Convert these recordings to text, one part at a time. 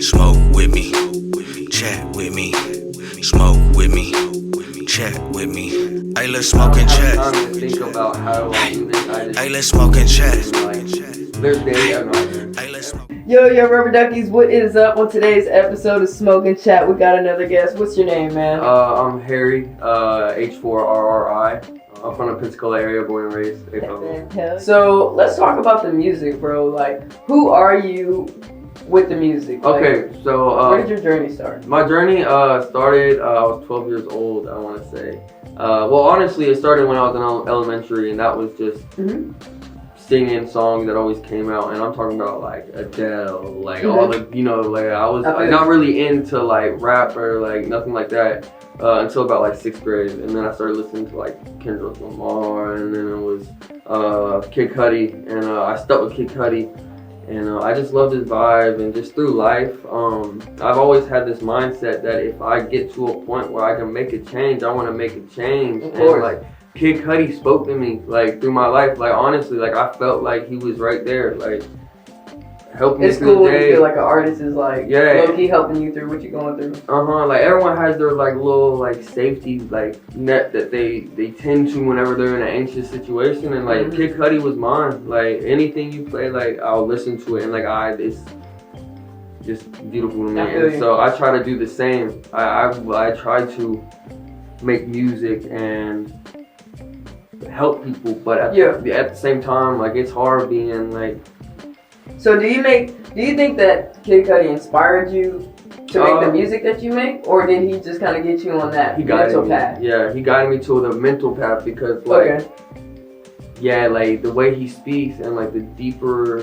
Smoke with me, chat with me, smoke with me, chat with me. Hey, let's smoke and chat. I have time to think about how do I do this. Hey, let's smoke and chat. There's days I'm not there. Hey, let's smoke. Yo, Rubber Duckies, what is up? On today's episode of Smoke and Chat, we got another guest. What's your name, man? I'm Harry, H4rri. I'm from the Pensacola area, born and raised. So, let's talk about the music, bro. Like, who are you with the music? Like, Okay, so where did your journey start? my journey started, I was 12 years old, I want to say. Well, honestly, it started when I was in elementary, and that was just singing songs that always came out. And I'm talking about like Adele, like all the, like I was not really into like rap or like nothing like that until about like 6th grade. And then I started listening to like Kendrick Lamar, and then it was Kid Cudi, and I stuck with Kid Cudi. And I just loved his vibe, and just through life, I've always had this mindset that if I get to a point where I can make a change, I want to make a change. And like Kid Cudi spoke to me like through my life, like honestly, like I felt like he was right there, like helping me It's through cool the when day. you feel like an artist is like low-key helping you through what you're going through. Like everyone has their like little like safety like net that they tend to whenever they're in an anxious situation, and like Kid Cudi was mine. Like anything you play, like I'll listen to it, and like it's just beautiful to me. And so I try to do the same. I try to make music and help people, but at the same time, like it's hard being like. So do you think that Kid Cudi inspired you to make the music that you make, or did he just kind of get you on that mental path? Yeah, he guided me to the mental path, because like like the way he speaks and like the deeper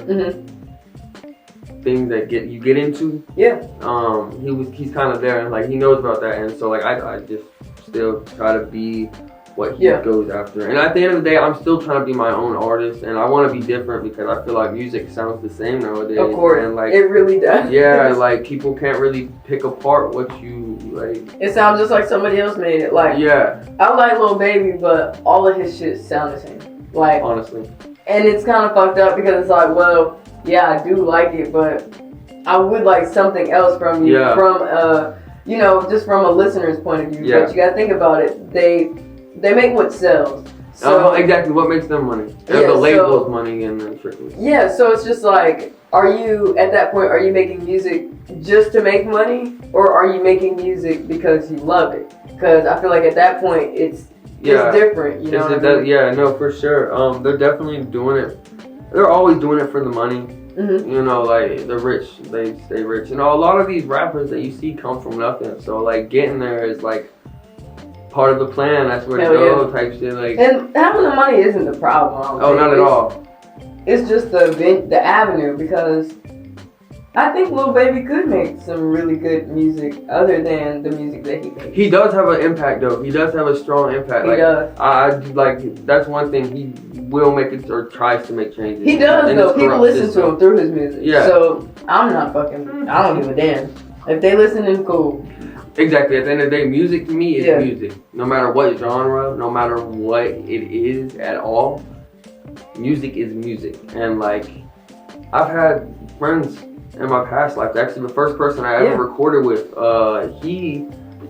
things that you get into. He's kind of there, and like he knows about that, and so like I just still try to be what he goes after. And at the end of the day, I'm still trying to be my own artist, and I want to be different because I feel like music sounds the same nowadays. Of course, and like it really does. Yeah, like people can't really pick apart what you like. It sounds just like somebody else made it. Like I like Lil Baby, but all of his shit sound the same. Like honestly, and it's kind of fucked up because it's like, well, yeah, I do like it, but I would like something else from you, from just from a listener's point of view. But you gotta think about it. They make what sells. So exactly, what makes them money. The label's money, and then trickles. Yeah, so it's just like, are you at that point? Are you making music just to make money, or are you making music because you love it? Because I feel like at that point, it's different. You know what I mean? Yeah, no, for sure. They're definitely doing it. They're always doing it for the money. Like the rich, they stay rich. And a lot of these rappers that you see come from nothing. So like getting there is like part of the plan. That's where to go, type shit. Like, and having the money isn't the problem. Not at all. It's just the avenue, because I think Lil Baby could make some really good music other than the music that he makes. He does have an impact, though. He does have a strong impact. He does. I like that's one thing. He will make it, or tries to make changes. He does, though. People listen to him through his music. Yeah. So I don't give a damn. If they listening, cool. Exactly. At the end of the day, music to me is music. No matter what genre, no matter what it is at all, music is music. And like, I've had friends in my past life. Actually, the first person I ever recorded with, he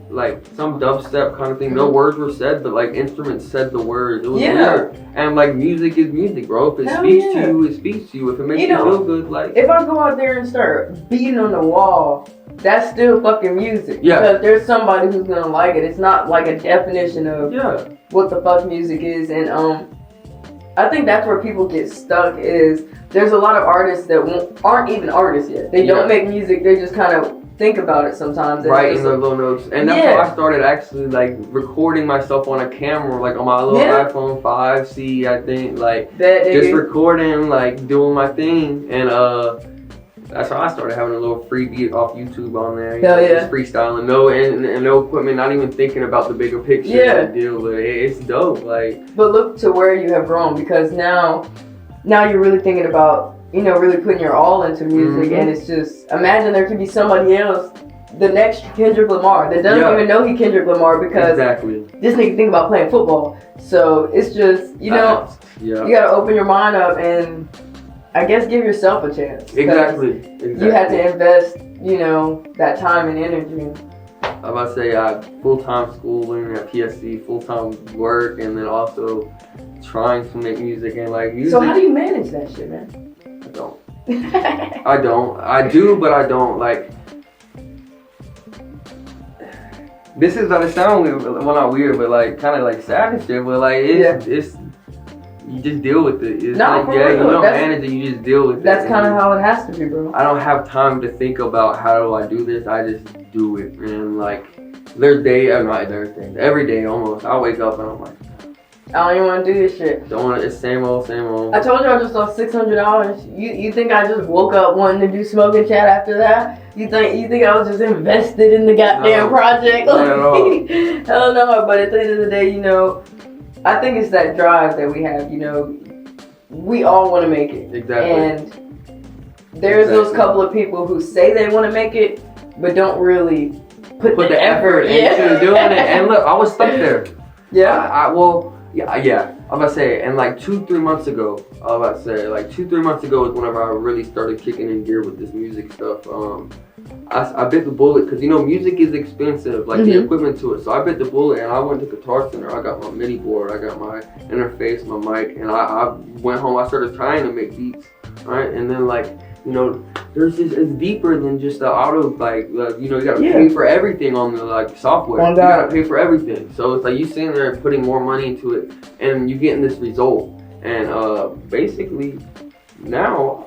like some dubstep kind of thing. No words were said, but like instruments said the words. It was weird. And like, music is music, bro. If it speaks to you, it speaks to you. If it makes you feel good, like if I go out there and start beating on the wall, that's still fucking music. Because there's somebody who's gonna like it. It's not like a definition of what the fuck music is. And I think that's where people get stuck. Is there's a lot of artists that aren't even artists yet. They don't make music. They just kind of think about it sometimes. Writing the little notes. And that's how I started actually like recording myself on a camera, like on my little iPhone 5C, I think, like just recording, like doing my thing. And that's how I started having a little free beat off YouTube on there. Just freestyling, no equipment, not even thinking about the bigger picture. Deal with it. It's dope. Like, but look to where you have grown, because now you're really thinking about, really putting your all into music. And it's just, imagine there could be somebody else, the next Kendrick Lamar, that doesn't even know he Kendrick Lamar, because this nigga think about playing football. So it's just, you gotta open your mind up and I guess give yourself a chance. Exactly. You had to invest, you know, that time and energy. I'm about to say I have full-time schooling at PSC, full-time work, and then also trying to make music and like music. So how do you manage that shit, man? I don't. I don't. I do, but I don't. Like, this is gonna sound weird, well, not weird, but like kind of like sad and shit. But like it's you just deal with it. It's no, like, you don't manage it. You just deal with it. That's kind of how it has to be, bro. I don't have time to think about how do I do this. I just do it, and like every day almost. I wake up and I'm like, I don't even want to do this shit. Don't want it. It's same old. I told you I just lost $600. You think I just woke up wanting to do smoking chat after that? You think I was just invested in the goddamn project? Not at all. Hell no. But at the end of the day, you know, I think it's that drive that we have. You know, we all want to make it. Exactly. And there's those couple of people who say they want to make it, but don't really put the effort into doing it. And look, I was stuck there. Yeah. Yeah. I'm about to say, and like 2-3 months ago, is whenever I really started kicking in gear with this music stuff. I bit the bullet because, you know, music is expensive, like the equipment to it. So I bit the bullet and I went to Guitar Center. I got my MIDI board, I got my interface, my mic, and I went home. I started trying to make beats, right? And then like, you know, there's just, it's deeper than just the auto, like you know, you gotta pay for everything on the like software. You gotta pay for everything. So it's like you sitting there putting more money into it and you getting this result. And basically now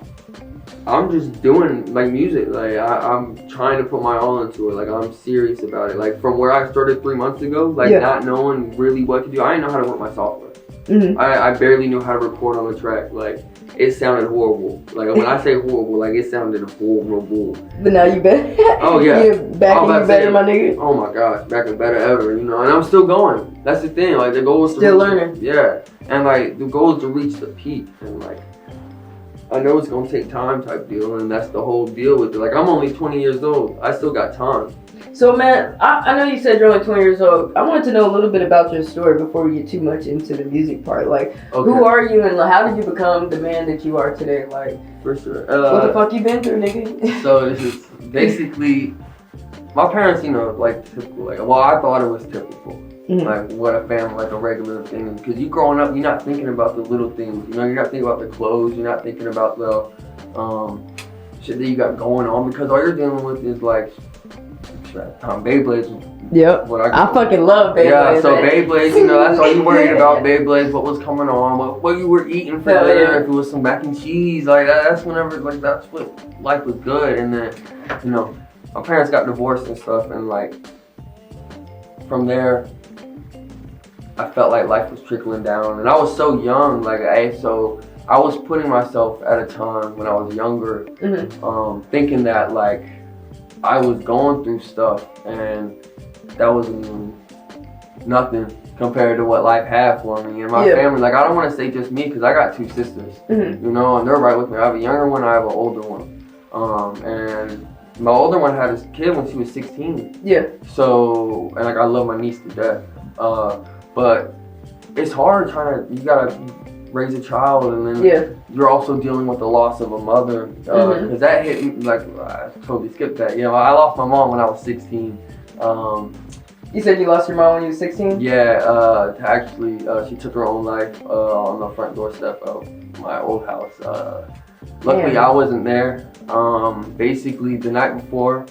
I'm just doing like music. Like I'm trying to put my all into it. Like I'm serious about it. Like from where I started 3 months ago, like not knowing really what to do. I didn't know how to work my software. I barely knew how to record on the track. Like it sounded horrible. Like when I say horrible, like it sounded horrible. But now you better. Oh yeah. You're back and you better, my nigga. Oh my gosh, back and better ever. You know, and I'm still going. That's the thing. Like the goal is to still learning. Yeah, and like the goal is to reach the peak. And like I know it's gonna take time, type deal, and that's the whole deal with it. Like I'm only 20 years old. I still got time. So man, I know you said you're only 20 years old. I wanted to know a little bit about your story before we get too much into the music part. Like, who are you and how did you become the man that you are today? Like, for sure. What the fuck you been through, nigga? So this is basically my parents. You know, like typical. Like, well, I thought it was typical. Like what a family, like a regular thing. Because you growing up, you're not thinking about the little things. You know, you're not thinking about the clothes. You're not thinking about the shit that you got going on. Because all you're dealing with is like. Beyblades. Yep. I fucking love Beyblades. Yeah, so Beyblades, you know, that's all you worried about. Beyblades, what was coming on, what you were eating for dinner, if it was some mac and cheese, like that's whenever, like that's what life was good. And then, you know, my parents got divorced and stuff, and like from there, I felt like life was trickling down, and I was so young, like so I was putting myself at a time when I was younger, thinking that like. I was going through stuff and that was nothing compared to what life had for me and my family. Like I don't want to say just me because I got 2 sisters, you know, and they're right with me. I have a younger one, I have an older one. And my older one had a kid when she was 16. Yeah. So, and like I love my niece to death. But it's hard you gotta raise a child and then you're also dealing with the loss of a mother because that hit me, like I totally skipped that. You know, I lost my mom when I was 16. You said you lost your mom when you were 16? Yeah, actually she took her own life on the front doorstep of my old house. Luckily I wasn't there. Basically the night before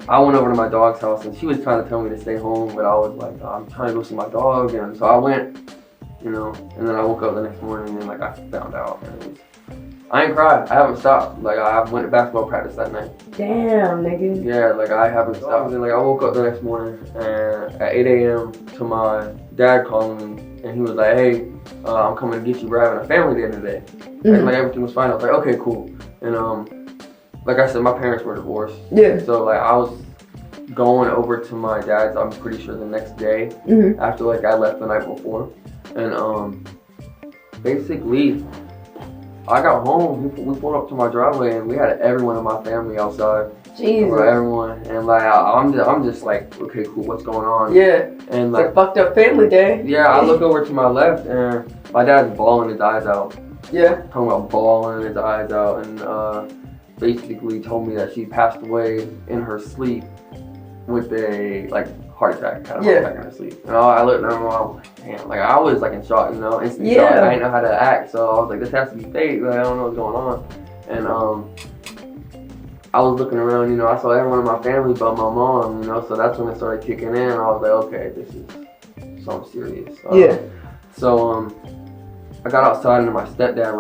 I went over to my dog's house and she was trying to tell me to stay home, but I was like, I'm trying to go see my dog, and so I went. You know, and then I woke up the next morning and like I found out, and it was, I ain't cried. I haven't stopped. Like I went to basketball practice that night. Damn, nigga. Yeah, like I haven't stopped. And then like I woke up the next morning and at 8 a.m. to my dad calling me, and he was like, "Hey, I'm coming to get you. We're having a family dinner today." And like everything was fine. I was like, "Okay, cool." And like I said, my parents were divorced. Yeah. So like I was going over to my dad's. I'm pretty sure the next day after like I left the night before. And basically, I got home. We pulled up to my driveway, and we had everyone in my family outside. Jesus. Everyone, and like I'm just like, okay, cool. What's going on? Yeah. And like it's a fucked up family day. Yeah, I look over to my left, and my dad's bawling his eyes out. Yeah. Talking about bawling his eyes out, and basically told me that she passed away in her sleep with a heart attack, kind of heart attack in her sleep. And I looked at her and I was like, damn, I was in shock, instant shock. I didn't know how to act, so I was like, this has to be fake. I don't know what's going on. And I was looking around, I saw everyone in my family but my mom, so that's when it started kicking in. And I was like, okay, this is something serious. So I got outside and my stepdad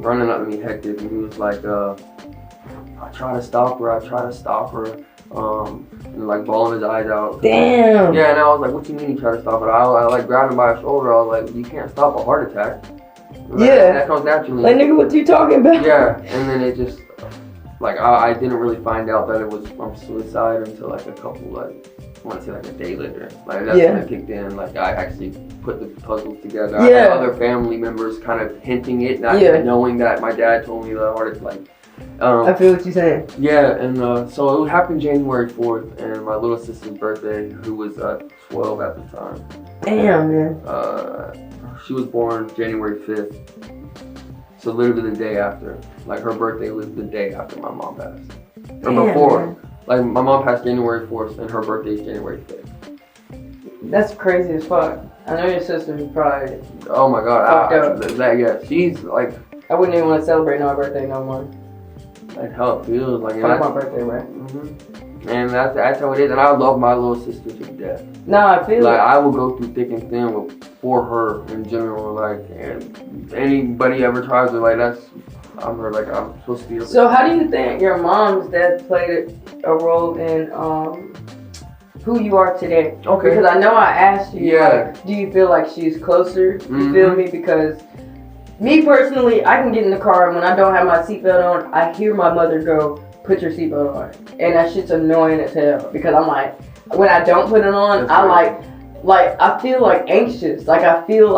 running up to me hectic, and he was like, I tried to stop her, and bawling his eyes out. Damn. Yeah, and I was like, what you mean you try to stop it? I grabbed him by his shoulder. I was like, you can't stop a heart attack. That comes naturally. Nigga, what you talking about? Yeah, and then it just, I didn't really find out that it was from suicide until a couple, I want to say a day later. That's when it kicked in. I actually put the puzzles together. I had other family members kind of hinting it, not knowing that my dad told me the heart attack. I feel what you're saying. Yeah, and so it happened January 4th, and my little sister's birthday, who was 12 at the time. Damn, man. She was born January 5th, so literally the day after. Her birthday was the day after my mom passed. Or before. Man. My mom passed January 4th, and her birthday is January 5th. That's crazy as fuck. I know your sister is probably... Oh my God. She's I wouldn't even want to celebrate my birthday no more. That's how it feels. Fuck my birthday, right? Mm-hmm. And that's how it is. And I love my little sister to death. Nah, I feel I will go through thick and thin for her in general. And anybody ever tries to I'm her. I'm supposed to be. So how do you think your mom's death played a role in who you are today? Okay. Because I know I asked you. Do you feel like she's closer? You feel me? Because me personally, I can get in the car and when I don't have my seatbelt on, I hear my mother go, "Put your seatbelt on," and that shit's annoying as hell because I'm when I don't put it on, I feel anxious. I feel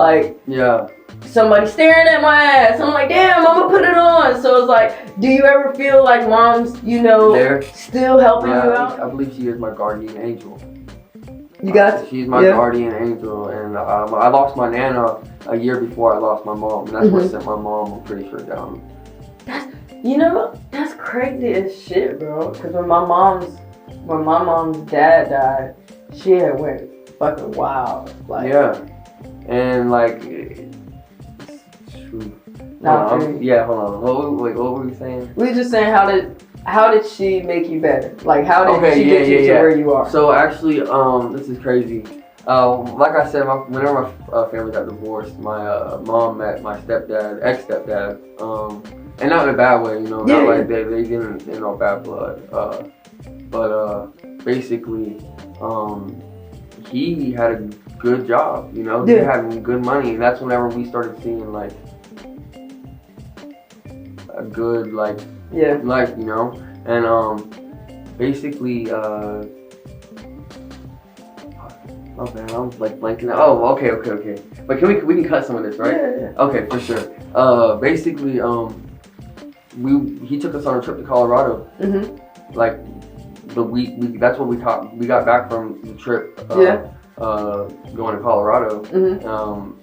somebody staring at my ass. I'm like, damn, I'm gonna put it on. So it's do you ever feel like mom's, still helping you out? I believe she is my guardian angel. You got She's my guardian angel, and I lost my nana a year before I lost my mom, and that's what sent my mom, I'm pretty sure, down. That's crazy as shit, bro. Because when my mom's dad died, she had went fucking wild. And hold on. What were we saying? We were just saying how did she make you better? How did she get you to where you are? So actually, this is crazy. Like I said, whenever my family got divorced, my mom met my ex-stepdad, and not in a bad way, not they didn't bad blood. But basically, he had a good job, he had good money, and that's whenever we started seeing a good life, and basically oh man, I'm blanking out. Oh, okay. But we can cut some of this, right? Yeah. Okay, for sure. Basically, he took us on a trip to Colorado. The week that's what we got back from the trip. Going to Colorado.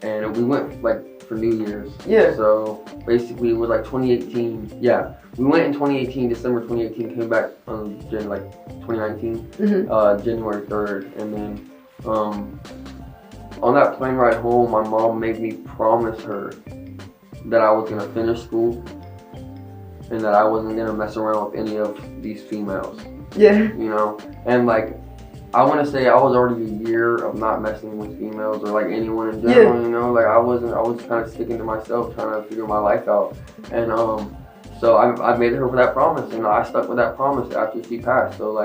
And we went for New Year's. Yeah. So basically, it was 2018. Yeah, we went in 2018, December 2018. Came back on 2019, January 3rd, and then. On that plane ride home, my mom made me promise her that I was gonna finish school and that I wasn't gonna mess around with any of these females. Yeah. And I want to say I was already a year of not messing with females or anyone in general. I was kind of sticking to myself, trying to figure my life out. And so I made her that promise, and I stuck with that promise after she passed. So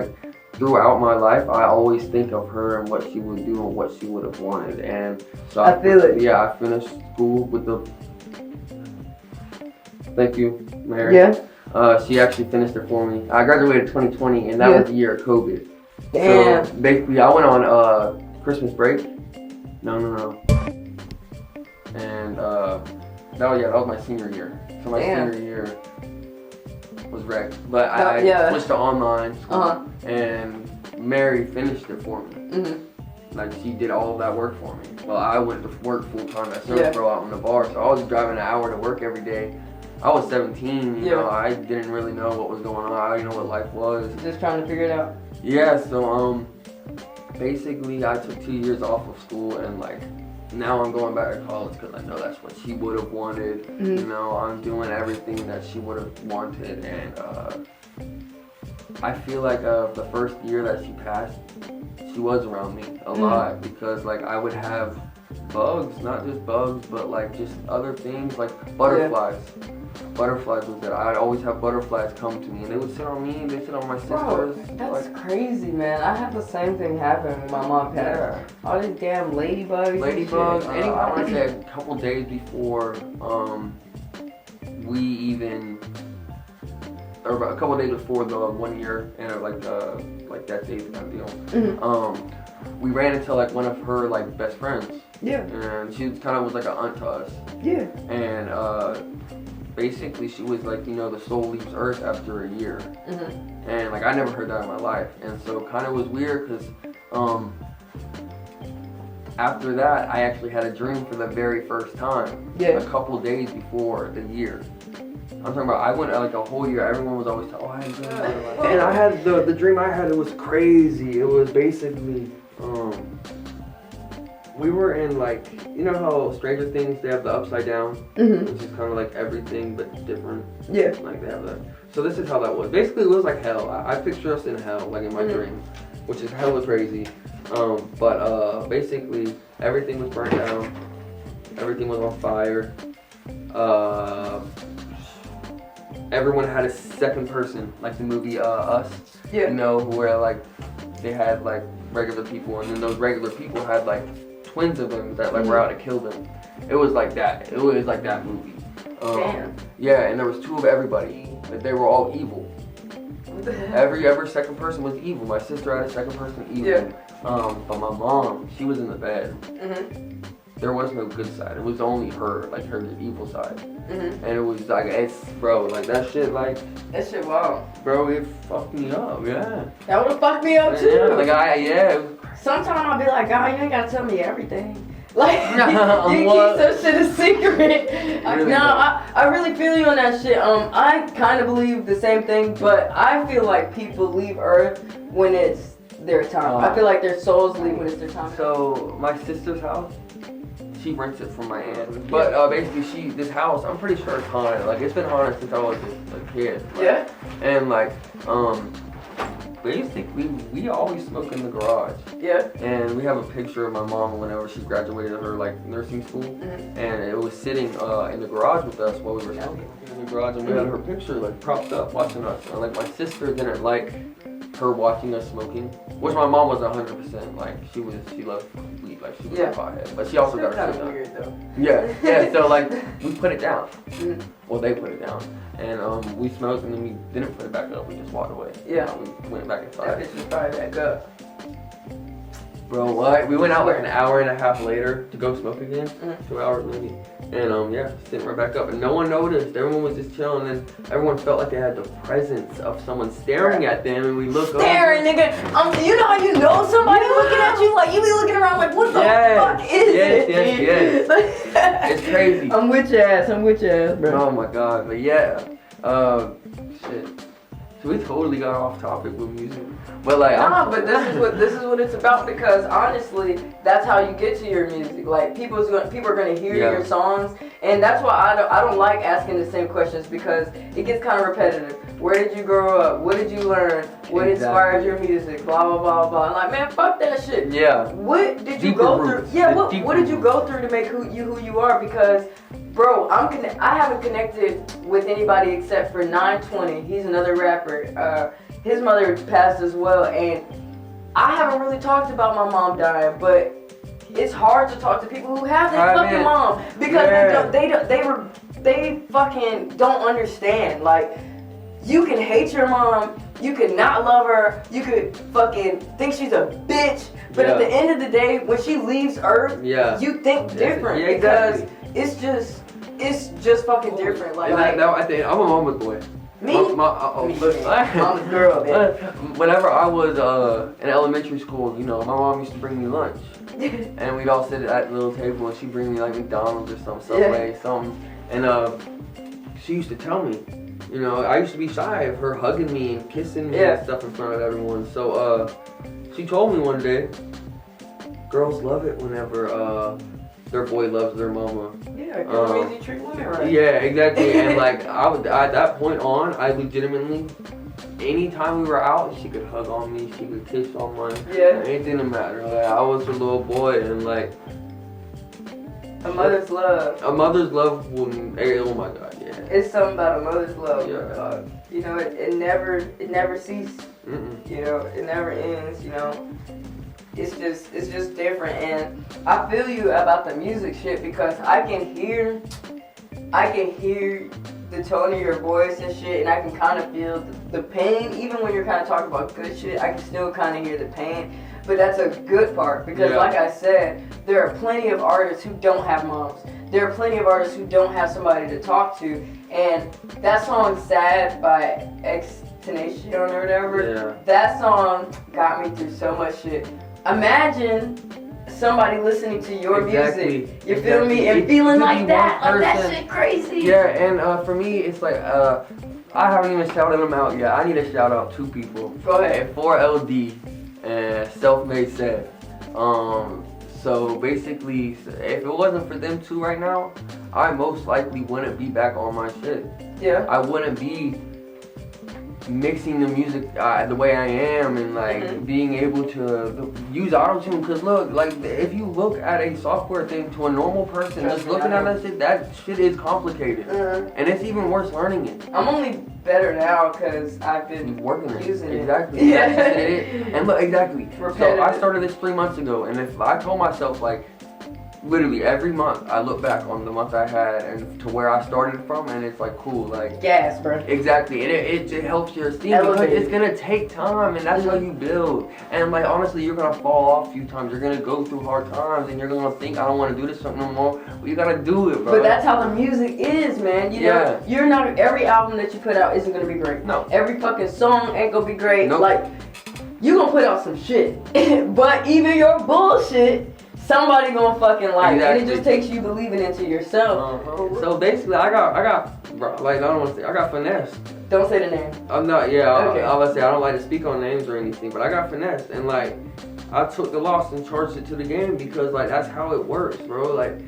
throughout my life, I always think of her and what she would do and what she would have wanted. And so I feel it. Yeah, I finished school with thank you, Mary. Yeah. She actually finished it for me. I graduated 2020, and that was the year of COVID. Damn. So basically, I went on Christmas break. No. And that was my senior year. So my senior year was wrecked, but I switched to online school, and Mary finished it for me. like she did all of that work for me. Well, I went to work full time at Service Pro out in the bar, so I was driving an hour to work every day. I was 17, you know, I didn't really know what was going on. I didn't know what life was. Just trying to figure it out. Yeah, so basically I took 2 years off of school, and like now I'm going back to college because I know that's what she would have wanted. Mm-hmm. You know, I'm doing everything that she would have wanted, and I feel like the first year that she passed, she was around me a lot, because like I would have bugs, not just bugs, but like just other things like butterflies. Butterflies was that I'd always have butterflies come to me, and they would sit on me, they sit on my sisters. Bro, that's like, crazy, man. I had the same thing happen when my mom passed. Yeah. All these damn ladybugs. Ladybugs. I want to say a couple days before we even, or a couple days before the 1 year and like that date kind of deal. Mm-hmm. We ran into like one of her like best friends. Yeah. And she kind of was like an aunt to us. Yeah. And basically she was like, you know, the soul leaves Earth after a year. Mm-hmm. And like I never heard that in my life, and so kind of was weird because after that I actually had a dream for the very first time. Yeah. A couple days before the year. I'm talking about I went like a whole year. Everyone was always telling, oh, I had a dream. And I had the dream I had. It was crazy. It was basically we were in like, you know how Stranger Things, they have the upside down, which is kind of like everything but different. Yeah. Like they have that. So this is how that was. Basically, it was like hell. I picture us in hell, like in my dream, which is hella crazy. But basically, everything was burnt down. Everything was on fire. Everyone had a second person, like the movie Us. Yeah. You know, where like they had like regular people, and then those regular people had like twins of them that like were out to kill them. It was like that. It was like that movie. Damn. Yeah, and there was two of everybody, but they were all evil. What the heck? Every second person was evil. My sister had a second person evil. Yeah. But my mom, she was in the bed. Mm-hmm. There was no good side. It was only her, like her evil side. Mm-hmm. And it was like, it's, bro, like that shit, like. That shit, wow. Bro, it fucked me up, yeah. That would've fucked me up too. Yeah, like Sometimes I'll be like, God, you ain't gotta tell me everything. Like, you keep some shit a secret. Really? I really feel you on that shit. I kind of believe the same thing, but I feel like people leave Earth when it's their time. I feel like their souls leave when it's their time. So, my sister's house, she rents it from my aunt. But basically, this house, I'm pretty sure it's haunted. Like, it's been haunted since I was a kid. Like, yeah. And like, basically, we always smoke in the garage. Yeah. And we have a picture of my mom whenever she graduated her like nursing school, and it was sitting in the garage with us while we were smoking in the garage, and we had her picture like propped up watching us. And like my sister didn't like her watching us smoking, which my mom was 100%. Like she loved weed, like she was a pothead, but she also got her shit weird though. Yeah. So like we put it down. Well, they put it down, and we smoked, and then we didn't put it back up. We just walked away. Yeah. We went back inside. That bitch just started back up. Bro, what? We went out like an hour and a half later to go smoke again. 2 hours maybe. And sitting right back up. And no one noticed. Everyone was just chilling, and everyone felt like they had the presence of someone staring at them, and we look up. Staring, nigga. You know how you know somebody looking at you? Like, you be looking around like, what the fuck is it? Yes. It's crazy. I'm with your ass, bro. Oh my god, but yeah. Shit. So we totally got off topic with music. But like but this is what it's about, because honestly, that's how you get to your music. Like people are gonna hear your songs, and that's why I don't like asking the same questions, because it gets kind of repetitive. Where did you grow up? What did you learn? What inspired your music? Blah blah blah blah. I'm like, man, fuck that shit. Yeah. What did you go through? Yeah. What did you go through to make who you are? Because bro, I haven't connected with anybody except for 920. He's another rapper. His mother passed as well, and I haven't really talked about my mom dying, but it's hard to talk to people who have their fucking mom, because they fucking don't understand. Like, you can hate your mom, you could not love her, you could fucking think she's a bitch, but at the end of the day, when she leaves Earth, you think different, because it's just fucking different. Like, I think I'm a mama's boy. Me? Mama's girl, man. Whenever I was in elementary school, you know, my mom used to bring me lunch. And we'd all sit at the little table and she'd bring me like McDonald's or something, Subway, something. And she used to tell me, you know, I used to be shy of her hugging me and kissing me and stuff in front of everyone. So she told me one day, girls love it whenever their boy loves their mama. Yeah, girl means you treat women right. Yeah, exactly. And like at that point on, I legitimately, anytime we were out, she could hug on me, she could kiss on my, anything that mattered. Like, I was her little boy, and like a mother's love. A mother's love will, oh my God, yeah. It's something about a mother's love. Yeah. You know, it never ceases. You know, it never ends. You know. It's just different, and I feel you about the music shit because I can hear the tone of your voice and shit, and I can kind of feel the pain. Even when you're kind of talking about good shit, I can still kind of hear the pain. But that's a good part because, like I said, there are plenty of artists who don't have moms. There are plenty of artists who don't have somebody to talk to, and that song "Sad" by X-Tenacion or whatever. That song got me through so much shit. Imagine somebody listening to your music, you feel me, and feeling like that, like that shit crazy. Yeah, and for me, it's like, I haven't even shouted them out yet. I need to shout out two people. Go ahead. H4rri and Self-Made Said. So basically, if it wasn't for them two right now, I most likely wouldn't be back on my shit. Yeah. I wouldn't be mixing the music the way I am and like being able to use auto-tune, because look, like if you look at a software thing to a normal person, just looking at that shit is complicated, and it's even worse learning it. I'm only better now because I've been working using it. Exactly. Yeah. And look, exactly. So I started this 3 months ago, and if I told myself like, literally every month I look back on the month I had and to where I started from, and it's like cool, like gas, bro. Exactly, and it helps your esteem because it's gonna take time, and that's how you build. And like honestly, you're gonna fall off a few times. You're gonna go through hard times, and you're gonna think, I don't want to do this something no more. Well, you gotta do it, bro. But that's how the music is, man. You know, you're not every album that you put out isn't gonna be great. No. Every fucking song ain't gonna be great. Nope. Like you gonna put out some shit, but even your bullshit, somebody gonna fucking like, and it just takes you believing into yourself. So basically, I got, like I don't want to say, I got finessed. Don't say the name. I'm not, I was say I don't like to speak on names or anything, but I got finessed, and like I took the loss and charged it to the game because like that's how it works, bro. Like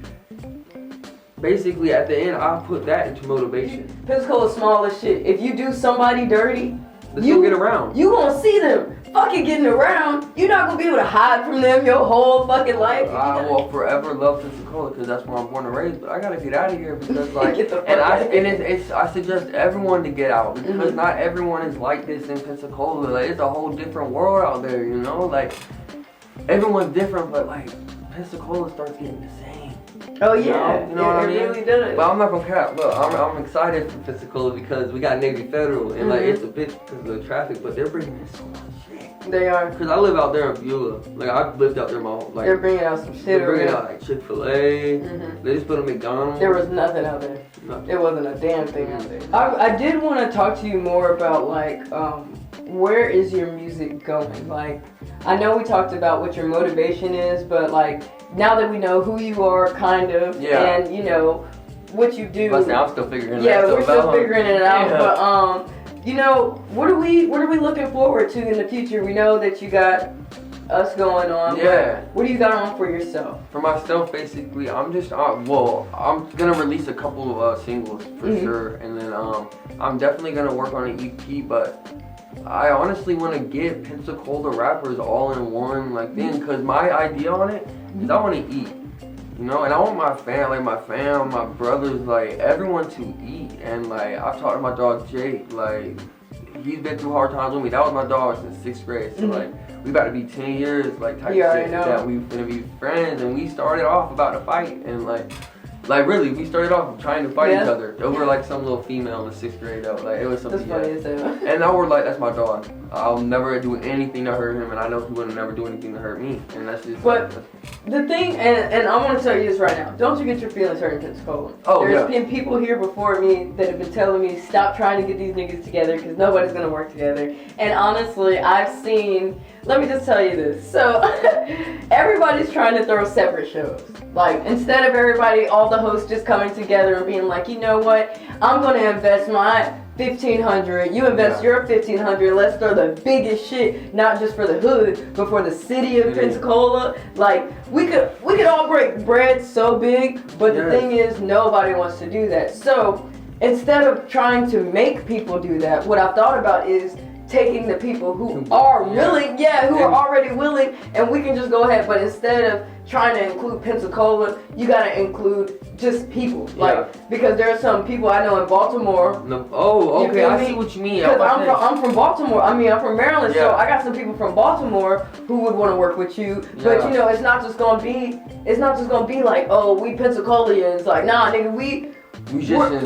basically at the end, I put that into motivation. Pensacola is small as shit. If you do somebody dirty, you get around. You gonna see them fucking getting around. You're not gonna be able to hide from them your whole fucking life. I will forever love Pensacola because that's where I'm born and raised. But I gotta get out of here because like, I suggest everyone to get out because not everyone is like this in Pensacola. Like it's a whole different world out there, you know. Like everyone's different, but like Pensacola starts getting the same. Oh yeah, you know what I mean? It really does. But I'm not gonna cap. Look, I'm excited for Pensacola because we got Navy Federal, and like it's a bit because of the traffic, but they're bringing in so much shit. They are. Cause I live out there in Beulah. Like I've lived out there my whole life. They're bringing out some shit. They're bringing out like Chick-fil-A. They just put a McDonald's. There was nothing out there. Nothing. There wasn't a damn thing out there. I did want to talk to you more about like where is your music going? Like I know we talked about what your motivation is, but like now that we know who you are, kind of, and you know what you do. I'm still figuring it out. Yeah, we're still figuring it out. But you know, what are we looking forward to in the future? We know that you got us going on. Yeah. What do you got on for yourself? For myself, basically, I'm just I'm gonna release a couple of singles for sure, and then I'm definitely gonna work on an EP, but I honestly want to get Pensacola rappers all in one like thing, cause my idea on it is I want to eat, you know, and I want my fam, my brothers, like everyone to eat. And like I've talked to my dog Jake, like he's been through hard times with me. That was my dog since 6th grade, so like we about to be 10 years like type shit that we finna be friends, and we started off about to fight, and like really, we started off trying to fight each other over like some little female in the 6th grade though. Like it was something. That's funny as hell. And now we're like, that's my dog. I'll never do anything to hurt him, and I know he wouldn't never do anything to hurt me, and that's just. But the thing, and I want to tell you this right now, don't you get your feelings hurt in Pensacola. There's been people here before me that have been telling me, stop trying to get these niggas together because nobody's going to work together. And honestly, I've seen, let me just tell you this. So, everybody's trying to throw separate shows. Like, instead of everybody, all the hosts just coming together and being like, you know what, I'm going to invest my $1,500, you invest your $1,500, let's throw the biggest shit, not just for the hood, but for the city of Pensacola. Like, we could all break bread so big, but the thing is, nobody wants to do that. So, instead of trying to make people do that, what I've thought about is taking the people who are willing, who are already willing, and we can just go ahead. But instead of trying to include Pensacola, you gotta include just people, like, because there are some people I know in Baltimore. Okay, I see what you mean. Because I'm from Baltimore. I mean, I'm from Maryland, so I got some people from Baltimore who would want to work with you. But you know, it's not just gonna be like, oh, we Pensacolians. Like, nah, nigga, we're just musicians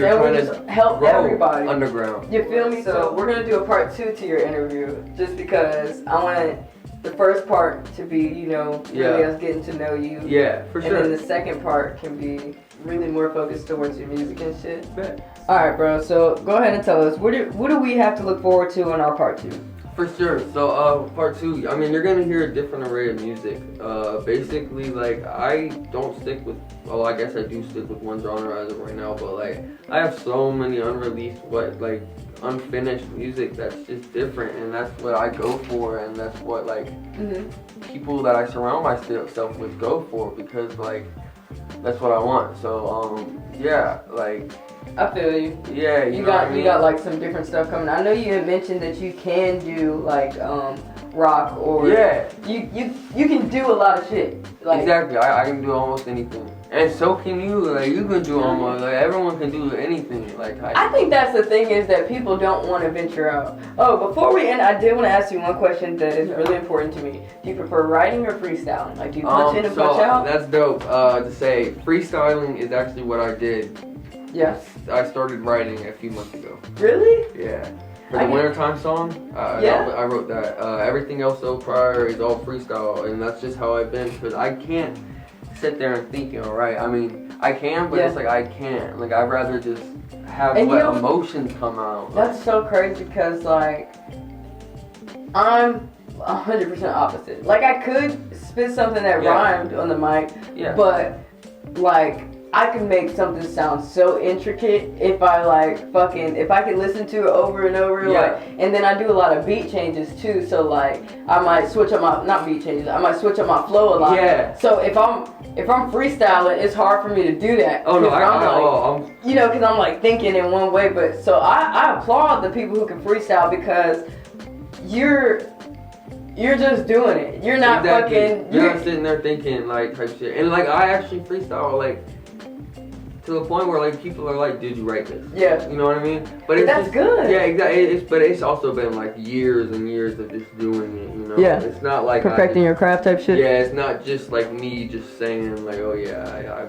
and we just help everybody underground. You feel me? So we're gonna do a part 2 to your interview, just because I want the first part to be, you know, really us getting to know you. Yeah, for sure. And then the second part can be really more focused towards your music and shit. Alright, bro, so go ahead and tell us, what do we have to look forward to in our part 2? For sure. So, part 2, I mean, you're gonna hear a different array of music. Basically, like, I don't stick with, well, I guess I do stick with one genre as of right now, but, like, I have so many unreleased, unfinished music that's just different, and that's what I go for, and that's what, like, people that I surround myself with go for, because, like, that's what I want. So, like, I feel you. Yeah, you got like some different stuff coming. I know you had mentioned that you can do like rock or you can do a lot of shit. Like, exactly, I can do almost anything, and so can you. Like, you can do almost, like, everyone can do anything. Like, I think that's the thing, is that people don't want to venture out. Oh, before we end, I did want to ask you one question that is really important to me. Do you prefer writing or freestyling? Like, do you punch in and punch out? That's dope. To say freestyling is actually what I did. Yeah. I started writing a few months ago. Really? Yeah. For the wintertime song, I wrote that. Everything else though prior is all freestyle, and that's just how I've been, because I can't sit there and think, you know, right? I mean, I can, but it's like I can't. Like, I'd rather just have emotions come out. That's so crazy, because like I'm 100% opposite. Like, I could spit something that rhymed on the mic, but like, I can make something sound so intricate if I can listen to it over and over, like, and then I do a lot of beat changes too, so like, I might switch up I might switch up my flow a lot. Yeah. So if I'm freestyling, it's hard for me to do that. Oh no, you know, because I'm like thinking in one way, but so I applaud the people who can freestyle, because you're just doing it. You're not fucking. You're not sitting there thinking like type shit. And like, I actually freestyle like to the point where like people are like, "Did you write this?" Yeah. You know what I mean? But it's that's good. Yeah, exactly. But it's also been like years and years of just doing it. You know? Yeah. It's not like perfecting your craft type shit. Yeah. It's not just like me just saying like, "Oh yeah,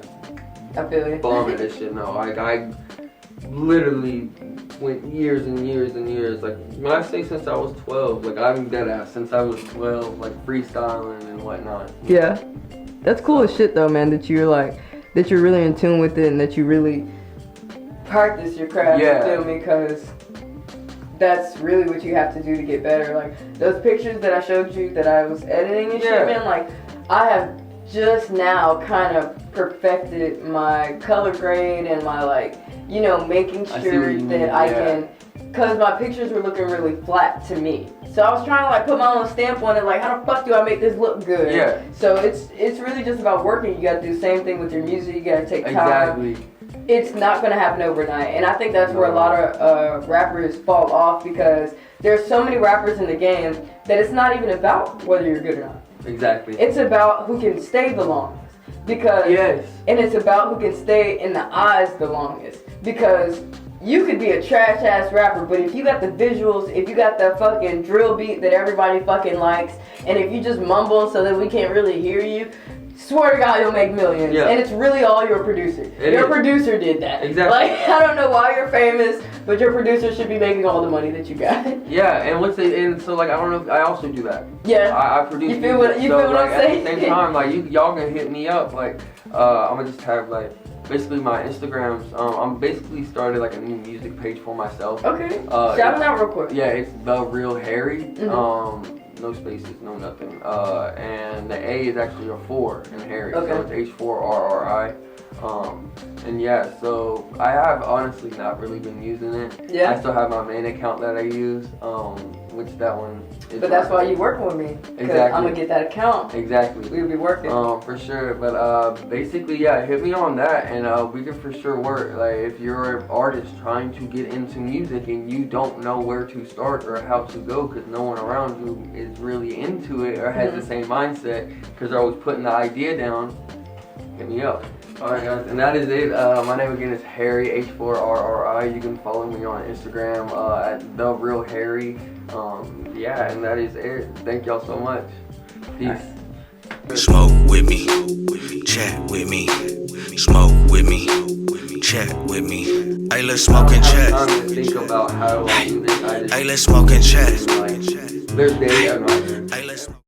I feel you." Bombing this shit. No, I literally went years and years and years. Like, when I say since I was 12, like, I'm dead ass since I was 12, like, freestyling and whatnot. Yeah, that's cool as shit though, man. That you're really in tune with it, and that you really practice your craft. You feel me? Because that's really what you have to do to get better. Like, those pictures that I showed you that I was editing and shit, man. Like, I have just now kind of perfected my color grade and my, like, you know, making sure that I can, because my pictures were looking really flat to me. So I was trying to like put my own stamp on it, like, how the fuck do I make this look good? Yeah. So it's really just about working. You gotta do the same thing with your music. You gotta take time. Exactly. It's not gonna happen overnight, and I think that's where a lot of rappers fall off, because there's so many rappers in the game that it's not even about whether you're good or not. Exactly. It's about who can stay the longest. Because and it's about who can stay in the eyes the longest. Because you could be a trash ass rapper, but if you got the visuals, if you got the fucking drill beat that everybody fucking likes, and if you just mumble so that we can't really hear you, swear to God, you'll make millions. Yeah. And it's really all your producer. Your producer did that. Exactly. Like, I don't know why you're famous, but your producer should be making all the money that you got. Yeah, and so like I don't know, I also do that. Yeah. I produce. You feel what I'm saying? At the same time, like y'all can hit me up. Like I'm gonna just have like basically my Instagrams. I'm basically started like a new music page for myself. Okay. Shout it out real quick. Yeah, it's The Real Harry. No spaces, no nothing. And the A is actually a 4 in Harry. Okay. So it's H4rri. And yeah, so I have honestly not really been using it. Yeah. I still have my main account that I use, which that one is. But that's why you working with me. Exactly. I'm gonna get that account. Exactly. We'll be working. For sure. But basically, yeah, hit me on that, and we can for sure work. Like if you're an artist trying to get into music and you don't know where to start or how to go, because no one around you is really into it or has the same mindset, because they're always putting the idea down. Hit me up. Alright guys, and that is it. My name again is Harry, H4rri. You can follow me on Instagram at The Real Harry. Yeah, and that is it. Thank y'all so much. Peace. Smoke with me, chat with me, smoke with me, chat with me. Hey, let's smoke and chat. I'm trying to think about how do I do this. Hey, let's smoke and chat. There's days I'm not. Hey, let's